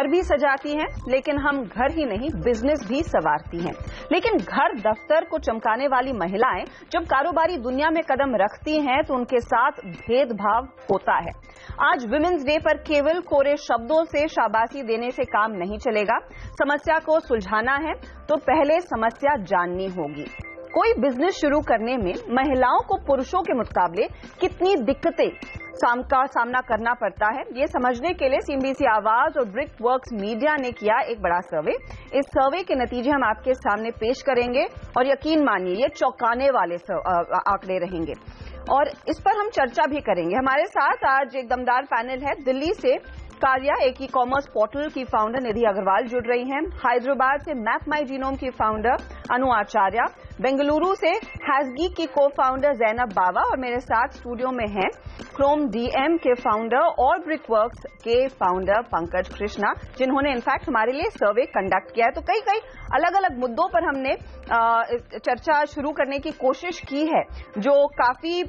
घर भी सजाती हैं, लेकिन हम घर ही नहीं बिजनेस भी संवारती हैं। लेकिन घर दफ्तर को चमकाने वाली महिलाएं जब कारोबारी दुनिया में कदम रखती हैं तो उनके साथ भेदभाव होता है। आज विमेंस डे पर केवल कोरे शब्दों से शाबाशी देने से काम नहीं चलेगा। समस्या को सुलझाना है तो पहले समस्या जाननी होगी। कोई बिजनेस शुरू करने में महिलाओं को पुरुषों के मुकाबले कितनी दिक्कतें का सामना करना पड़ता है, ये समझने के लिए सीएनबीसी आवाज और ब्रिकवर्क्स मीडिया ने किया एक बड़ा सर्वे। इस सर्वे के नतीजे हम आपके सामने पेश करेंगे और यकीन मानिए ये चौंकाने वाले आंकड़े रहेंगे और इस पर हम चर्चा भी करेंगे। हमारे साथ आज एक दमदार पैनल है। दिल्ली से कार्या, एक ई कॉमर्स पोर्टल की फाउंडर निधि अग्रवाल जुड़ रही हैं। हैदराबाद से मैप माई जीनोम की फाउंडर अनु आचार्य, बेंगलुरु से हैजगी की को फाउंडर जैनब बावा और मेरे साथ स्टूडियो में हैं क्रोम डीएम के फाउंडर और ब्रिकवर्क्स के फाउंडर पंकज कृष्णा, जिन्होंने इनफैक्ट हमारे लिए सर्वे कंडक्ट किया है। तो कई अलग अलग मुद्दों पर हमने चर्चा शुरू करने की कोशिश की है जो काफी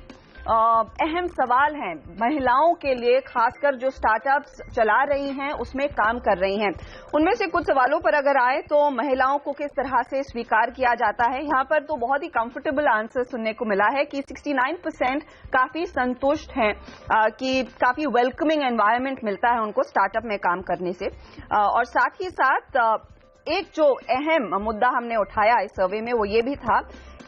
अहम सवाल हैं महिलाओं के लिए, खासकर जो स्टार्टअप्स चला रही हैं उसमें काम कर रही हैं। उनमें से कुछ सवालों पर अगर आए तो महिलाओं को किस तरह से स्वीकार किया जाता है, यहाँ पर तो बहुत ही कंफर्टेबल आंसर सुनने को मिला है कि 69% काफी संतुष्ट हैं कि काफी वेलकमिंग एनवायरनमेंट मिलता है उनको स्टार्टअप में काम करने से। और साथ ही साथ एक जो अहम मुद्दा हमने उठाया इस सर्वे में वो ये भी था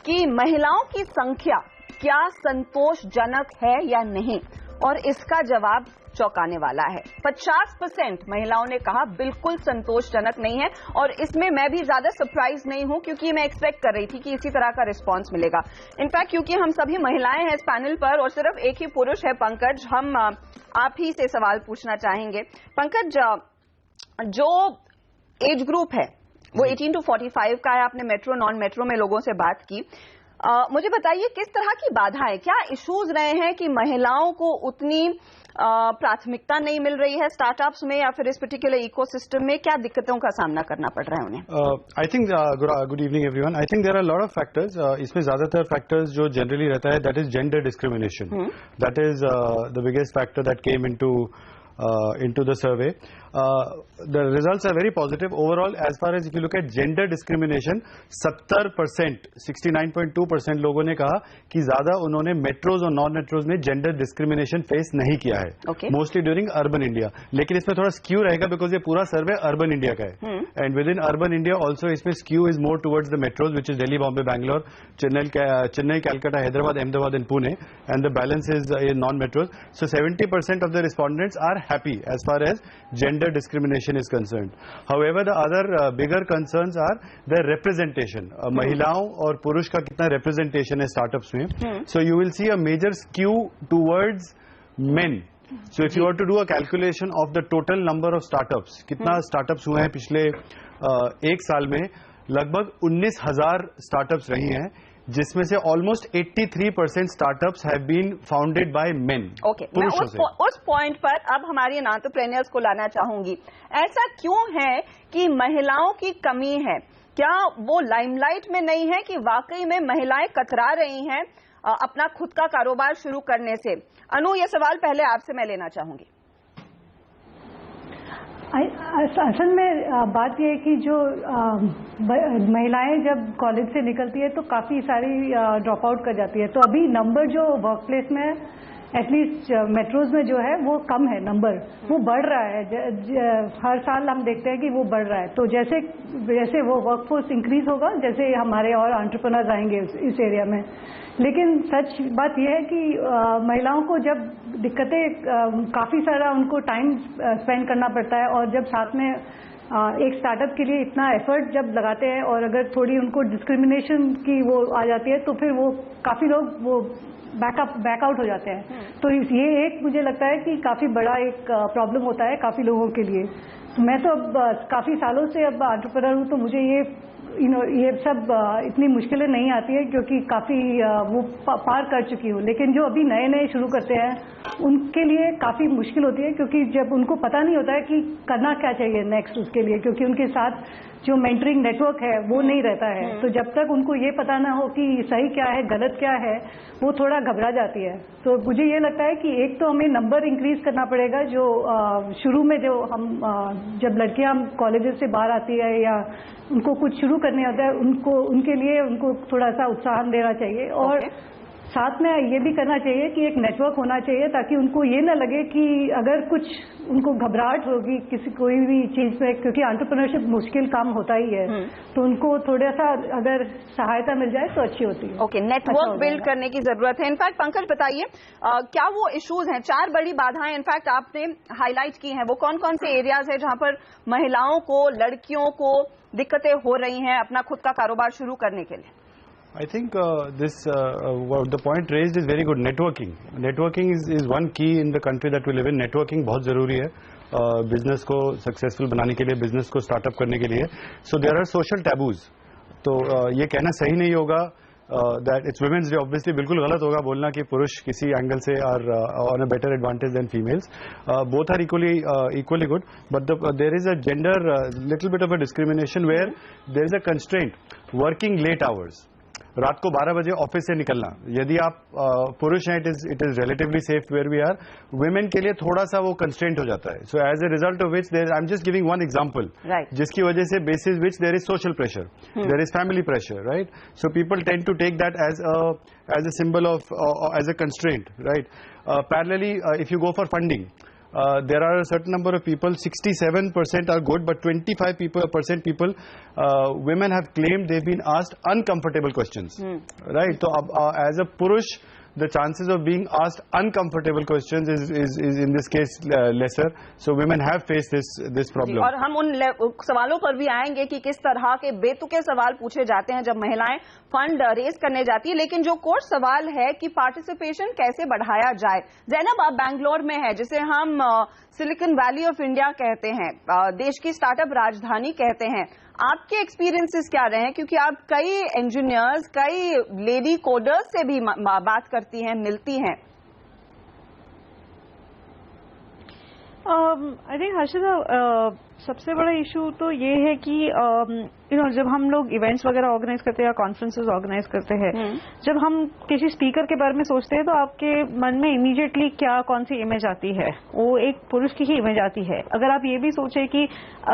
कि महिलाओं की संख्या क्या संतोषजनक है या नहीं, और इसका जवाब चौंकाने वाला है। 50% महिलाओं ने कहा बिल्कुल संतोषजनक नहीं है और इसमें मैं भी ज्यादा सरप्राइज नहीं हूं क्योंकि मैं एक्सपेक्ट कर रही थी कि इसी तरह का रिस्पांस मिलेगा। इनफैक्ट क्योंकि हम सभी महिलाएं हैं इस पैनल पर और सिर्फ एक ही पुरुष है पंकज, हम आप ही से सवाल पूछना चाहेंगे। पंकज, जो एज ग्रुप है वो 18 to 45 का है। आपने मेट्रो नॉन मेट्रो में लोगों से बात की। मुझे बताइए किस तरह की बाधाएं, क्या इश्यूज रहे हैं कि महिलाओं को उतनी प्राथमिकता नहीं मिल रही है स्टार्टअप्स में या फिर इस पर्टिकुलर इकोसिस्टम में, क्या दिक्कतों का सामना करना पड़ रहा है उन्हें? I think good evening everyone. I think there are lot of factors. इसमें ज्यादातर फैक्टर्स जो जनरली रहता है that is gender discrimination. That is the biggest factor that came into the survey. The results are very positive overall as far as if you look at gender discrimination, 70%, 69.2% लोगों ने कहा कि ज्यादा उन्होंने metros और non metros में gender discrimination face नहीं किया है, मोस्टली ड्यूरिंग अर्बन इंडिया। लेकिन इसमें थोड़ा स्क्यू रहेगा बिकॉज ये पूरा सर्वे अर्बन इंडिया का है and with in urban India also इसमें skew is more towards the metros which is Delhi, Bombay, Bangalore, Chennai, Calcutta, Hyderabad, Ahmedabad and Pune, and the balance is non metros. So 70% of the respondents are happy as far as gender discrimination is concerned. However, the other bigger concerns are the representation. महिलाओं और पुरुष का कितना representation है startups में. So you will see a major skew towards men. So if you were to do a calculation of the total number of startups, कितना startups हुए हैं पिछले एक साल में, लगभग 19,000 startups रही हैं, जिसमें से almost 83% startups have been founded by men. Okay, मैं उस पॉइंट पर अब हमारी एंटरप्रेन्योर्स को लाना चाहूंगी। ऐसा क्यों है कि महिलाओं की कमी है? क्या वो लाइमलाइट में नहीं है कि वाकई में महिलाएं कतरा रही हैं अपना खुद का कारोबार शुरू करने से? अनु, ये सवाल पहले आपसे मैं लेना चाहूंगी। असल में बात यह है कि जो महिलाएं जब कॉलेज से निकलती है तो काफ़ी सारी ड्रॉप आउट कर जाती है। तो अभी नंबर जो वर्क प्लेस में एटलीस्ट मेट्रोज में जो है वो कम है, नंबर वो बढ़ रहा है। हर साल हम देखते हैं कि वो बढ़ रहा है। तो जैसे जैसे वो वर्कफोर्स इंक्रीज होगा, जैसे हमारे और एंटरप्रेन्योर्स आएंगे इस एरिया में। लेकिन सच बात यह है कि महिलाओं को जब दिक्कतें, काफ़ी सारा उनको टाइम स्पेंड करना पड़ता है और जब साथ में एक स्टार्टअप के लिए इतना एफर्ट जब लगाते हैं और अगर थोड़ी उनको डिस्क्रिमिनेशन की वो आ जाती है तो फिर वो काफ़ी लोग वो बैकआउट हो जाते हैं। तो ये एक मुझे लगता है कि काफ़ी बड़ा एक प्रॉब्लम होता है काफ़ी लोगों के लिए। तो मैं तो अब काफ़ी सालों से अब एंटरप्रेन्योर हूँ, तो मुझे ये ये सब इतनी मुश्किलें नहीं आती है क्योंकि काफ़ी वो पार कर चुकी हूँ। लेकिन जो अभी नए नए शुरू करते हैं उनके लिए काफ़ी मुश्किल होती है क्योंकि जब उनको पता नहीं होता है कि करना क्या चाहिए नेक्स्ट उसके लिए, क्योंकि उनके साथ जो मेंटरिंग नेटवर्क है वो नहीं रहता है। तो जब तक उनको ये पता ना हो कि सही क्या है गलत क्या है, वो थोड़ा घबरा जाती है। तो मुझे ये लगता है कि एक तो हमें नंबर इंक्रीज करना पड़ेगा, जो शुरू में जो हम जब लड़कियां कॉलेजेस से बाहर आती है या उनको कुछ शुरू करने होता है, उनके लिए उनको थोड़ा सा उत्साहन देना चाहिए। और साथ में ये भी करना चाहिए कि एक नेटवर्क होना चाहिए ताकि उनको ये ना लगे कि अगर कुछ उनको घबराहट होगी कोई भी चीज में, क्योंकि एंटरप्रेन्योरशिप मुश्किल काम होता ही है, तो उनको थोड़ा सा अगर सहायता मिल जाए तो अच्छी होती है। ओके, नेटवर्क बिल्ड करने की जरूरत है। इनफैक्ट पंकज बताइए क्या वो इश्यूज हैं, 4 बड़ी बाधाएं इनफैक्ट आपने हाईलाइट की हैं, वो कौन कौन से एरियाज है जहां पर महिलाओं को, लड़कियों को दिक्कतें हो रही हैं अपना खुद का कारोबार शुरू करने के लिए? I think the point raised is very good. Networking is one key in the country that we live in. Networking बहुत जरूरी है बिजनेस को सक्सेसफुल बनाने के लिए, बिजनेस को स्टार्टअप करने के लिए. So there are social taboos. तो ये कहना सही नहीं होगा that it's women's day. Obviously बिल्कुल गलत होगा बोलना कि पुरुष किसी एंगल से are on a better advantage than females. Both are equally good, but there is a gender little bit of a discrimination where there is a constraint. Working late hours. रात को 12 बजे ऑफिस से निकलना, यदि आप पुरुष हैं it is relatively safe where we are, women के लिए थोड़ा सा वो कंस्ट्रेंट हो जाता है. So as a result of which I am just giving one example, जिसकी वजह से basis which there is social pressure, there is family pressure, right. So people tend to take that as a symbol of as a constraint, right. Parallelly if you go for funding, there are a certain number of people, 67% are good, but 25% people, women have claimed they've been asked uncomfortable questions, right? So as a purush, the chances of being asked uncomfortable questions is in this case lesser. So women have faced this problem. और हम उन सवालों पर भी आएंगे कि किस तरह के बेतुके सवाल पूछे जाते हैं जब महिलाएं फंड रेज करने जाती है। लेकिन जो कोर्स सवाल है कि पार्टिसिपेशन कैसे बढ़ाया जाए। जैनब, आप बैंगलोर में है, जिसे हम सिलिकॉन वैली ऑफ इंडिया कहते हैं, देश की स्टार्टअप राजधानी कहते हैं। आपके एक्सपीरियंसेस क्या रहे हैं, क्योंकि आप कई इंजीनियर्स, कई लेडी कोडर्स से भी बात करती हैं, मिलती हैं? आई थिंक हर्षिता, सबसे बड़ा इशू तो ये है कि जब हम लोग इवेंट्स वगैरह ऑर्गेनाइज करते हैं या कॉन्फ्रेंसेस ऑर्गेनाइज करते हैं, जब हम किसी स्पीकर के बारे में सोचते हैं तो आपके मन में इमीडिएटली कौन सी इमेज आती है, वो एक पुरुष की ही इमेज आती है. अगर आप ये भी सोचें कि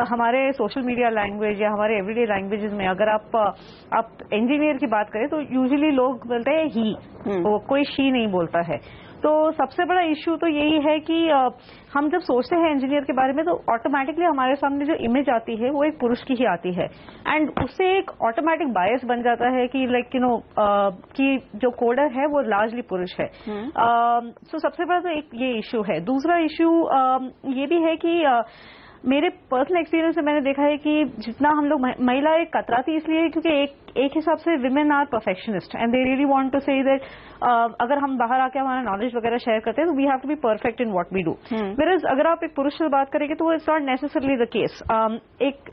हमारे सोशल मीडिया लैंग्वेज या हमारे एवरीडे लैंग्वेजेस में अगर आप इंजीनियर की बात करें तो यूजुअली लोग बोलते हैं ही, कोई शी नहीं बोलता है. तो सबसे बड़ा इश्यू तो यही है कि हम जब सोचते हैं इंजीनियर के बारे में तो ऑटोमेटिकली हमारे सामने जो इमेज आती है वो एक पुरुष की ही आती है, एंड उससे एक ऑटोमेटिक बायस बन जाता है कि कि जो कोडर है वो लार्जली पुरुष है. सो सबसे बड़ा तो एक ये इश्यू है. दूसरा इश्यू ये भी है कि मेरे पर्सनल एक्सपीरियंस से मैंने देखा है कि जितना हम लोग महिलाएं कतराती इसलिए क्योंकि एक हिसाब से women are perfectionist and they really want to say that अगर हम बाहर आके हमारा नॉलेज वगैरह शेयर करते हैं तो we have to be perfect in what we do. Whereas अगर आप एक पुरुष से बात करेंगे तो it's not necessarily the case.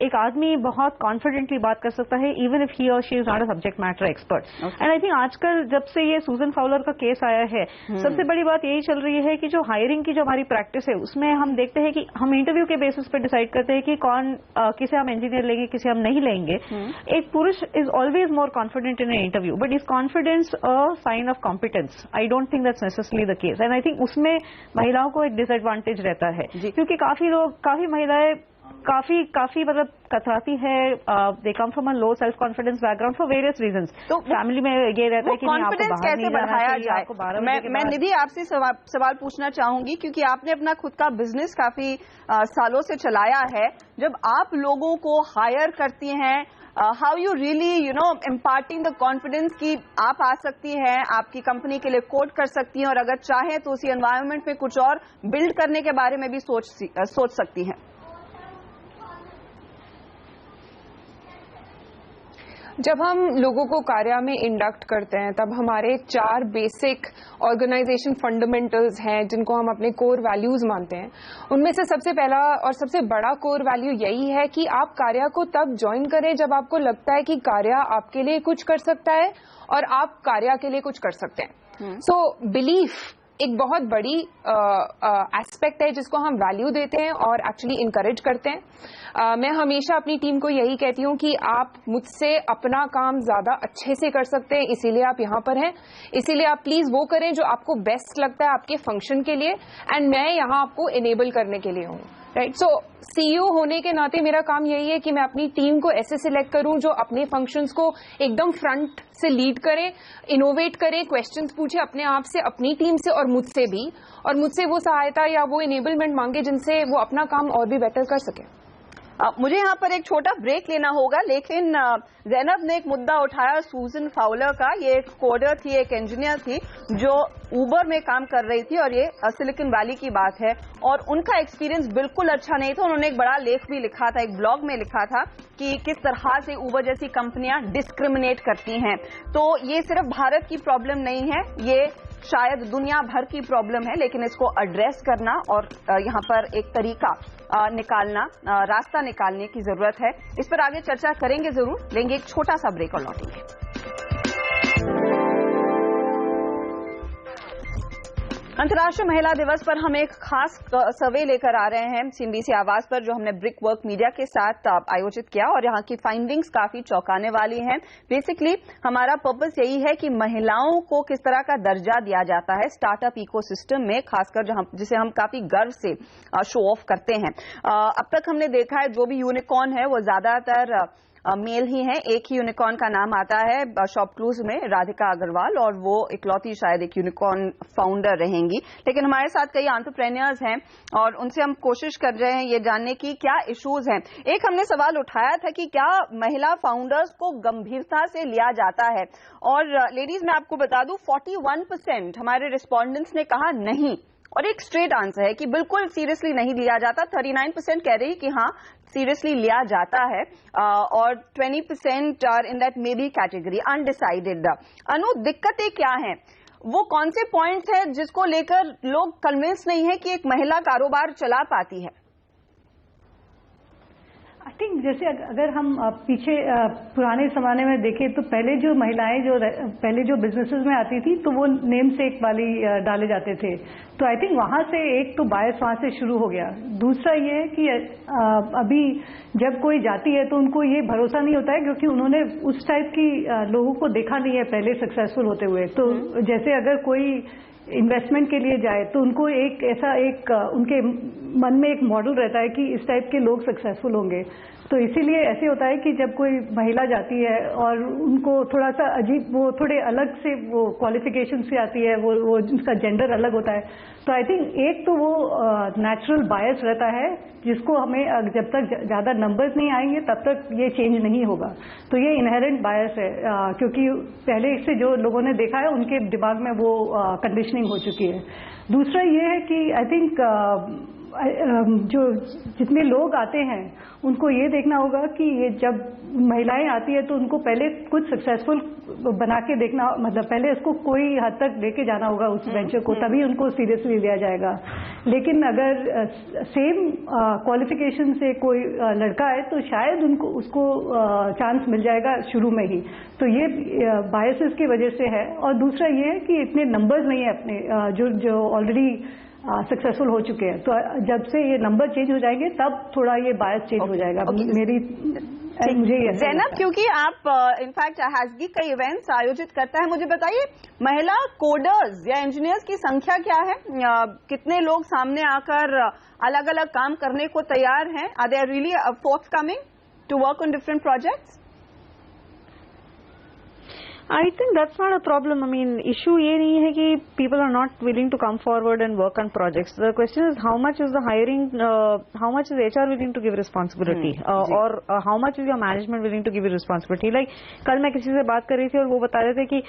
एक आदमी बहुत कॉन्फिडेंटली बात कर सकता है इवन इफ ही और she is not a subject matter expert. And I think आजकल जब से ये सूजन फाउलर का केस आया है, सबसे बड़ी बात यही चल रही है कि जो हायरिंग की जो हमारी प्रैक्टिस है उसमें हम देखते हैं कि हम इंटरव्यू के बेसिस पे डिसाइड करते हैं कि किसे हम इंजीनियर लेंगे, किसे हम नहीं लेंगे. एक पुरुष is always more confident in an interview, but is confidence a sign of competence? I don't think that's necessarily the case. And I think उसमें महिलाओं को एक डिसएडवांटेज रहता है क्योंकि काफी महिलाएं काफी मतलब कतराती है. They come from a low self confidence background for various reasons. तो फैमिली में ये रहता है कि कॉन्फिडेंस कैसे बढ़ाया जाए. मैं निधि आपसे सवाल पूछना चाहूंगी, क्योंकि आपने अपना खुद का बिजनेस काफी सालों से चलाया है. जब आप लोगों को हायर करती हैं, how you really imparting the confidence कि आप आ सकती हैं, आपकी कंपनी के लिए कोड कर सकती हैं और अगर चाहें तो उसी एनवायरनमेंट में कुछ और बिल्ड करने के बारे में भी सोच सकती हैं? जब हम लोगों को कार्या में इंडक्ट करते हैं तब हमारे 4 बेसिक ऑर्गेनाइजेशन फंडामेंटल्स हैं जिनको हम अपने कोर वैल्यूज मानते हैं। उनमें से सबसे पहला और सबसे बड़ा कोर वैल्यू यही है कि आप कार्या को तब ज्वाइन करें जब आपको लगता है कि कार्या आपके लिए कुछ कर सकता है और आप कार्या के लिए कुछ कर सकते हैं। सो बिलीफ एक बहुत बड़ी एस्पेक्ट है जिसको हम वैल्यू देते हैं और एक्चुअली इनकरेज करते हैं। मैं हमेशा अपनी टीम को यही कहती हूँ कि आप मुझसे अपना काम ज्यादा अच्छे से कर सकते हैं, इसीलिए आप यहाँ पर हैं। इसीलिए आप प्लीज वो करें जो आपको बेस्ट लगता है आपके फंक्शन के लिए, एंड मैं यहाँ आपको इनेबल करने के लिए हूँ। राइट, सो सीईओ होने के नाते मेरा काम यही है कि मैं अपनी टीम को ऐसे सिलेक्ट करूं जो अपने फंक्शंस को एकदम फ्रंट से लीड करे, इनोवेट करे, क्वेश्चंस पूछे अपने आप से, अपनी टीम से और मुझसे भी, और मुझसे वो सहायता या वो इनेबलमेंट मांगे जिनसे वो अपना काम और भी बेटर कर सके। मुझे यहाँ पर एक छोटा ब्रेक लेना होगा, लेकिन ज़ैनब ने एक मुद्दा उठाया सूजन फाउलर का। ये एक कोडर थी, एक इंजीनियर थी जो उबर में काम कर रही थी, और ये सिलिकॉन वैली की बात है, और उनका एक्सपीरियंस बिल्कुल अच्छा नहीं था। उन्होंने एक बड़ा लेख भी लिखा था, एक ब्लॉग में लिखा था कि किस तरह से उबर जैसी कंपनियां डिस्क्रिमिनेट करती हैं। तो ये सिर्फ भारत की प्रॉब्लम नहीं है, ये शायद दुनिया भर की प्रॉब्लम है, लेकिन इसको एड्रेस करना और यहाँ पर एक तरीका निकालना, रास्ता निकालने की जरूरत है। इस पर आगे चर्चा करेंगे जरूर, लेंगे एक छोटा सा ब्रेक और लौटेंगे। अंतर्राष्ट्रीय महिला दिवस पर हम एक खास सर्वे लेकर आ रहे हैं सीएनबीसी आवाज पर, जो हमने ब्रिक वर्क मीडिया के साथ आयोजित किया, और यहाँ की फाइंडिंग्स काफी चौंकाने वाली हैं। बेसिकली हमारा पर्पस यही है कि महिलाओं को किस तरह का दर्जा दिया जाता है स्टार्टअप इकोसिस्टम में, खासकर जिसे हम काफी गर्व से शो ऑफ करते हैं। अब तक हमने देखा है जो भी यूनिकॉर्न है वो ज्यादातर मेल ही हैं। एक ही यूनिकॉर्न का नाम आता है शॉपक्लूज में, राधिका अग्रवाल, और वो इकलौती शायद एक यूनिकॉर्न फाउंडर रहेंगी। लेकिन हमारे साथ कई एंटरप्रेन्योर्स हैं और उनसे हम कोशिश कर रहे हैं ये जानने की क्या इश्यूज हैं। एक हमने सवाल उठाया था कि क्या महिला फाउंडर्स को गंभीरता से लिया जाता है, और लेडीज मैं आपको बता दूं 41% हमारे रिस्पोंडेंट्स ने कहा नहीं, और एक स्ट्रेट आंसर है कि बिल्कुल सीरियसली नहीं लिया जाता। 39% कह रही कि हाँ सीरियसली लिया जाता है, और 20% are in that may be category undecided. Anu, दिक्कतें क्या हैं, वो कौन से पॉइंट्स हैं जिसको लेकर लोग कन्विंस नहीं है कि एक महिला कारोबार चला पाती है? आई थिंक जैसे अगर हम पीछे पुराने जमाने में देखें तो पहले जो महिलाएं पहले जो बिजनेसेस में आती थी तो वो नेम सेक वाली डाले जाते थे। तो आई थिंक वहां से एक तो बायस वहां से शुरू हो गया। दूसरा ये है कि अभी जब कोई जाती है तो उनको ये भरोसा नहीं होता है क्योंकि उन्होंने उस टाइप की लोगों को देखा नहीं है पहले सक्सेसफुल होते हुए। तो जैसे अगर कोई इन्वेस्टमेंट के लिए जाए तो उनको एक ऐसा उनके मन में एक मॉडल रहता है कि इस टाइप के लोग सक्सेसफुल होंगे। तो इसीलिए ऐसे होता है कि जब कोई महिला जाती है और उनको थोड़ा सा अजीब, वो थोड़े अलग से वो क्वालिफिकेशन से आती है, वो उनका जेंडर अलग होता है। तो आई थिंक एक तो वो नेचुरल बायस रहता है जिसको हमें जब तक ज्यादा नंबर्स नहीं आएंगे तब तक ये चेंज नहीं होगा। तो ये इनहेरेंट बायस है क्योंकि पहले से जो लोगों ने देखा है उनके दिमाग में वो कंडीशनिंग हो चुकी है। दूसरा ये है कि आई थिंक जो जितने लोग आते हैं उनको ये देखना होगा कि ये जब महिलाएं आती है तो उनको पहले कुछ सक्सेसफुल बना के देखना, मतलब पहले उसको कोई हद तक लेके जाना होगा उस वेंचर को, तभी उनको सीरियसली लिया जाएगा। लेकिन अगर सेम क्वालिफिकेशन से कोई लड़का है तो शायद उसको चांस मिल जाएगा शुरू में ही। तो ये बायसेस की वजह से है। और दूसरा ये है कि इतने नंबर्स नहीं है अपने जो ऑलरेडी सक्सेसफुल हो चुके हैं। तो जब से ये नंबर चेंज हो जाएंगे तब थोड़ा ये बायस चेंज हो जाएगा। मुझे ज़ैनब, क्योंकि आप इनफैक्ट हैज़गी कई इवेंट्स आयोजित करता है, मुझे बताइए महिला कोडर्स या इंजीनियर्स की संख्या क्या है? कितने लोग सामने आकर अलग अलग काम करने को तैयार हैं? Are they really forthcoming to work on different projects? I think that's not a problem. I mean, issue ये नहीं है कि people are not willing to come forward and work on projects. The question is how much is the hiring, how much is HR willing to give responsibility, or how much is your management willing to give you responsibility. Like कल मैं किसी से बात कर रही थी और वो बता रहे थे कि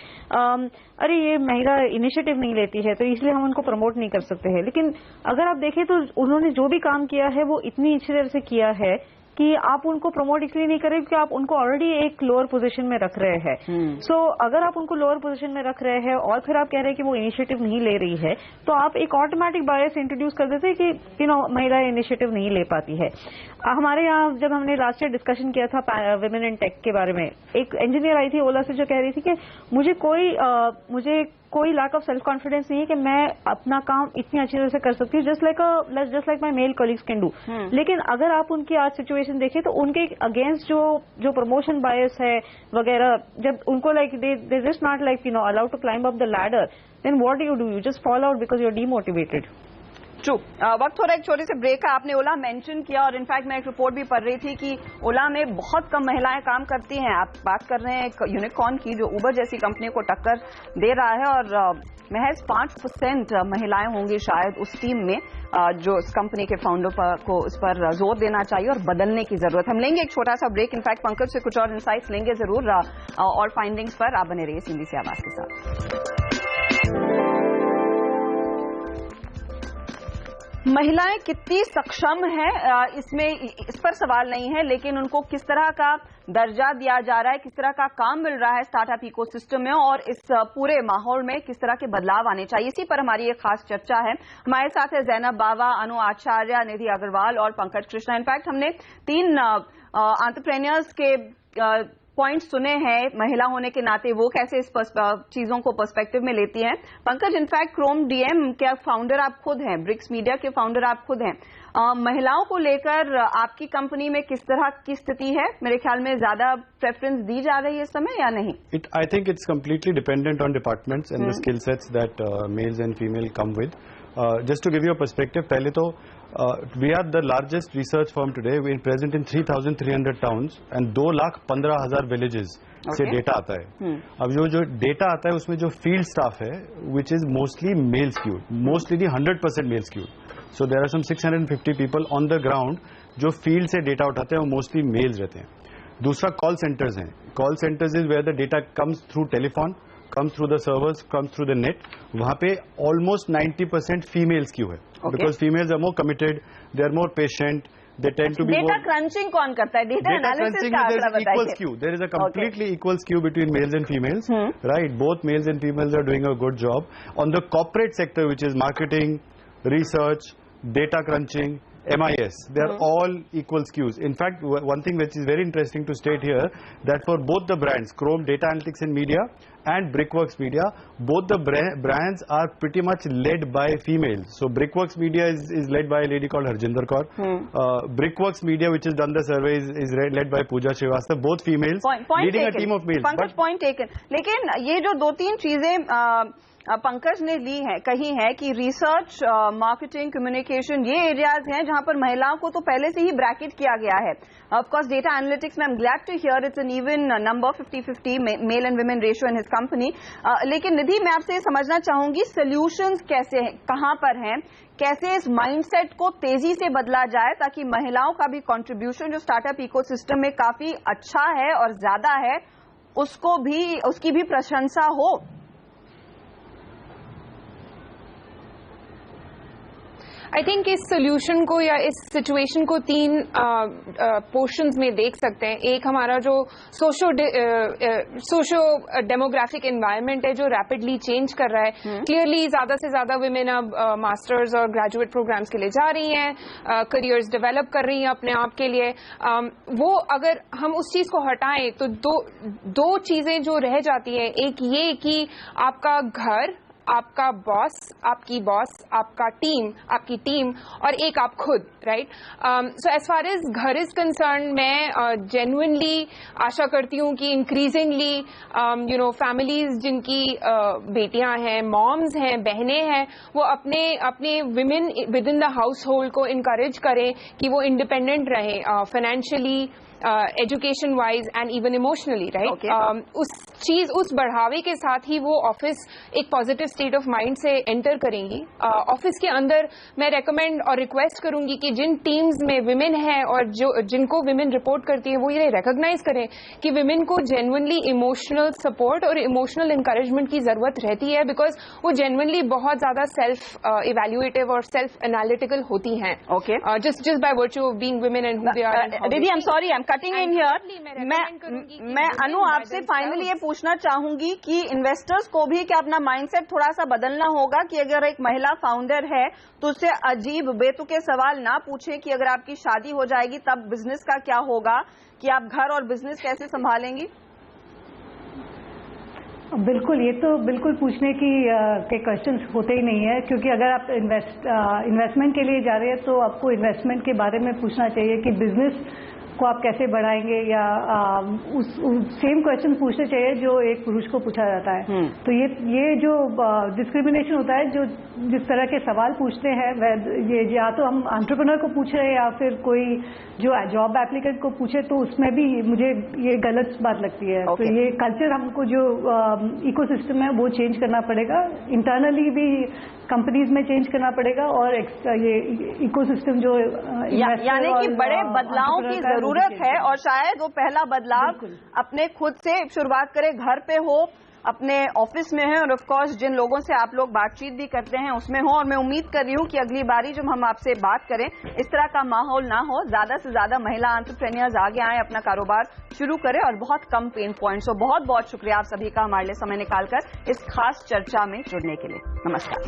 अरे ये महिला इनिशिएटिव नहीं लेती है तो इसलिए हम उनको प्रमोट नहीं कर सकते हैं। लेकिन अगर आप देखें तो उन्होंने जो भी काम किया है वो इतनी अच्छी तरह से किया है कि आप उनको प्रमोट इसलिए नहीं करें क्योंकि आप उनको ऑलरेडी एक लोअर पोजीशन में रख रहे हैं। सो अगर आप उनको लोअर पोजीशन में रख रहे हैं और फिर आप कह रहे हैं कि वो इनिशिएटिव नहीं ले रही है, तो आप एक ऑटोमेटिक बायस इंट्रोड्यूस कर देते हैं कि महिला इनिशिएटिव नहीं ले पाती है। हमारे यहाँ जब हमने लास्ट ईयर डिस्कशन किया था विमेन इन टेक के बारे में, एक इंजीनियर आई थी ओला से जो कह रही थी कि मुझे कोई लैक ऑफ सेल्फ कॉन्फिडेंस नहीं है कि मैं अपना काम इतनी अच्छी तरह से कर सकती हूँ, just like my male colleagues can do. लेकिन अगर आप उनकी आज सिचुएशन देखें तो उनके अगेंस्ट जो प्रमोशन बायस है वगैरह, जब उनको they just not allowed to climb up the ladder, then what do you just fall out because you are demotivated. True. वक्त हो रहा है एक छोटे से ब्रेक का। आपने ओला मेंशन किया और इनफैक्ट मैं एक रिपोर्ट भी पढ़ रही थी कि ओला में बहुत कम महिलाएं काम करती हैं। आप बात कर रहे हैं एक यूनिकॉर्न की जो उबर जैसी कंपनी को टक्कर दे रहा है और महज 5% महिलाएं होंगी शायद उस टीम में जो इस कंपनी के फाउंडर को इस पर जोर देना चाहिए और बदलने की जरूरत। हम लेंगे एक छोटा सा ब्रेक। इनफैक्ट पंकज से कुछ और इंसाइट्स लेंगे जरूर और फाइंडिंग्स पर। आप बने रहिए सिंधी से आवाज के साथ। महिलाएं कितनी सक्षम हैं इसमें इस पर सवाल नहीं है, लेकिन उनको किस तरह का दर्जा दिया जा रहा है, किस तरह का काम मिल रहा है स्टार्टअप इकोसिस्टम में और इस पूरे माहौल में किस तरह के बदलाव आने चाहिए, इसी पर हमारी एक खास चर्चा है। हमारे साथ है जैनब बावा, अनु आचार्य, निधि अग्रवाल और पंकज कृष्णा। इनफैक्ट हमने 3 एंटरप्रेन्योर्स के पॉइंट सुने हैं महिला होने के नाते, वो कैसे इस चीजों को पर्सपेक्टिव में लेती हैं। पंकज, इनफैक्ट क्रोम डीएम के फाउंडर आप खुद हैं, ब्रिक्स मीडिया के फाउंडर आप खुद हैं। महिलाओं को लेकर आपकी कंपनी में किस तरह की स्थिति है? मेरे ख्याल में ज्यादा प्रेफरेंस दी जा रही है इस समय या नहीं? I think it's completely dependent on departments and the skill sets that mails and female come with. Just to give you a perspective, पहले तो we are the largest research firm today. We are present in 3,300 towns and 2,15,000 villages से data आता है। अब जो data आता है उसमें जो फील्ड स्टाफ है which is mostly male skewed, mostly 100% male skewed. So there are some 650 people on the ground जो फील्ड से डेटा उठाते हैं वो मोस्टली मेल्स रहते हैं। दूसरा कॉल सेंटर्स हैं। Call centres is where the data comes through telephone, comes through the servers, comes through the net. वहाँ पे almost 90% females क्यों है? Because females are more committed, they are more patient, they tend to be data more... crunching कौन करता है? Data analysis का आंकड़ा बताइए। Equal skew. There is a completely equal skew between males and females, right? Both males and females are doing a good job. On the corporate sector, which is marketing, research, data crunching, MIS, they are all equal skews. In fact, one thing which is very interesting to state here, that for both the brands, Chrome Data Analytics and Media and Brickworks Media, both the brands are pretty much led by females. So Brickworks Media is led by a lady called Harjinder Kaur. Brickworks Media, which has done the survey, is led by Pooja Srivastava. Both females leading taken. A team of males. Pankaj, point taken. लेकिन ये जो 2-3 चीजें पंकज ने ली है, कही है कि research, marketing, communication ये एरियाज हैं जहां पर महिलाओं को तो पहले से ही ब्रैकेट किया गया है। ऑफ कोर्स डेटा एनालिटिक्स में I am glad to hear it's an even number 50-50 male and women ratio in his company. लेकिन निधि, मैं आपसे समझना चाहूंगी सॉल्यूशंस कैसे हैं, कहां पर हैं, कैसे इस माइंडसेट को तेजी से बदला जाए ताकि महिलाओं का भी कंट्रीब्यूशन जो स्टार्टअप इकोसिस्टम में काफी अच्छा है और ज्यादा है उसकी भी प्रशंसा हो। आई थिंक इस सोल्यूशन को या इस सिचुएशन को 3 पोर्शंस में देख सकते हैं। एक हमारा जो सोशो डेमोग्राफिक एनवायरनमेंट है जो रैपिडली चेंज कर रहा है। क्लियरली ज्यादा से ज्यादा वुमेन अब मास्टर्स और ग्रेजुएट प्रोग्राम्स के लिए जा रही हैं, करियर्स डेवलप कर रही हैं अपने आप के लिए। वो अगर हम उस चीज को हटाएं तो दो चीजें जो रह जाती हैं, एक ये कि आपका घर, आपका बॉस, आपकी बॉस, आपकी टीम और एक आप खुद, right? So as far as घर इज कंसर्न, मैं जेन्युइनली आशा करती हूँ कि इंक्रीजिंगली फैमिलीज जिनकी बेटियां हैं, मॉम्स हैं, बहनें हैं, वो अपने women with in the house hold को इनकरेज करें कि वो इंडिपेंडेंट रहें financially, education wise and even emotionally, right? उस चीज, उस बढ़ावे के साथ ही वो ऑफिस एक पॉजिटिव स्टेट ऑफ माइंड से एंटर करेंगी। ऑफिस के अंदर मैं रेकमेंड और रिक्वेस्ट करूंगी कि जिन टीम्स में विमेन है और जिनको विमेन रिपोर्ट करती है वो ये रिकॉग्नाइज करें कि विमेन को जेन्युइनली इमोशनल सपोर्ट और इमोशनल इंकरेजमेंट की जरूरत रहती है, बिकॉज वो जेन्युइनली बहुत ज्यादा सेल्फ इवैल्यूएटिव और सेल्फ एनालिटिकल होती हैं। Okay, just by virtue of being women and who they are. दीदी, I am sorry, I am cutting in here. मैं अनु आपसे फाइनली ये पूछना चाहूंगी कि इन्वेस्टर्स को भी क्या अपना माइंडसेट थोड़ा सा बदलना होगा कि अगर एक महिला फाउंडर है तो उससे अजीब बेतुके सवाल ना पूछे कि अगर आपकी शादी हो जाएगी तब बिजनेस का क्या होगा, कि आप घर और बिजनेस कैसे संभालेंगी? बिल्कुल, ये तो बिल्कुल पूछने के क्वेश्चंस होते ही नहीं है, क्योंकि अगर आप इन्वेस्टमेंट के लिए जा रहे हैं तो आपको इन्वेस्टमेंट के बारे में पूछना चाहिए कि बिजनेस को आप कैसे बढ़ाएंगे, या उस सेम क्वेश्चन पूछने चाहिए जो एक पुरुष को पूछा जाता है। तो ये जो डिस्क्रिमिनेशन होता है, जो जिस तरह के सवाल पूछते हैं, ये या तो हम एंटरप्रेन्योर को पूछ रहे हैं या फिर कोई जो जॉब एप्लीकेंट को पूछे, तो उसमें भी मुझे ये गलत बात लगती है। तो ये कल्चर हमको जो इकोसिस्टम है वो चेंज करना पड़ेगा, इंटरनली भी कंपनीज में चेंज करना पड़ेगा, और ये इकोसिस्टम जो यानी कि बड़े बदलावों की जरूरत है, और शायद वो पहला बदलाव अपने खुद से शुरुआत करें, घर पे हो, अपने ऑफिस में है, और ऑफ कोर्स जिन लोगों से आप लोग बातचीत भी करते हैं उसमें हो। और मैं उम्मीद कर रही हूं कि अगली बारी जब हम आपसे बात करें इस तरह का माहौल ना हो, ज्यादा से ज्यादा महिला एंटरप्रेन्योर्स आगे आए, अपना कारोबार शुरू करें, और बहुत कम पेन पॉइंट्स हो। बहुत बहुत शुक्रिया आप सभी का हमारे लिए समय निकालकर इस खास चर्चा में जुड़ने के लिए। नमस्कार।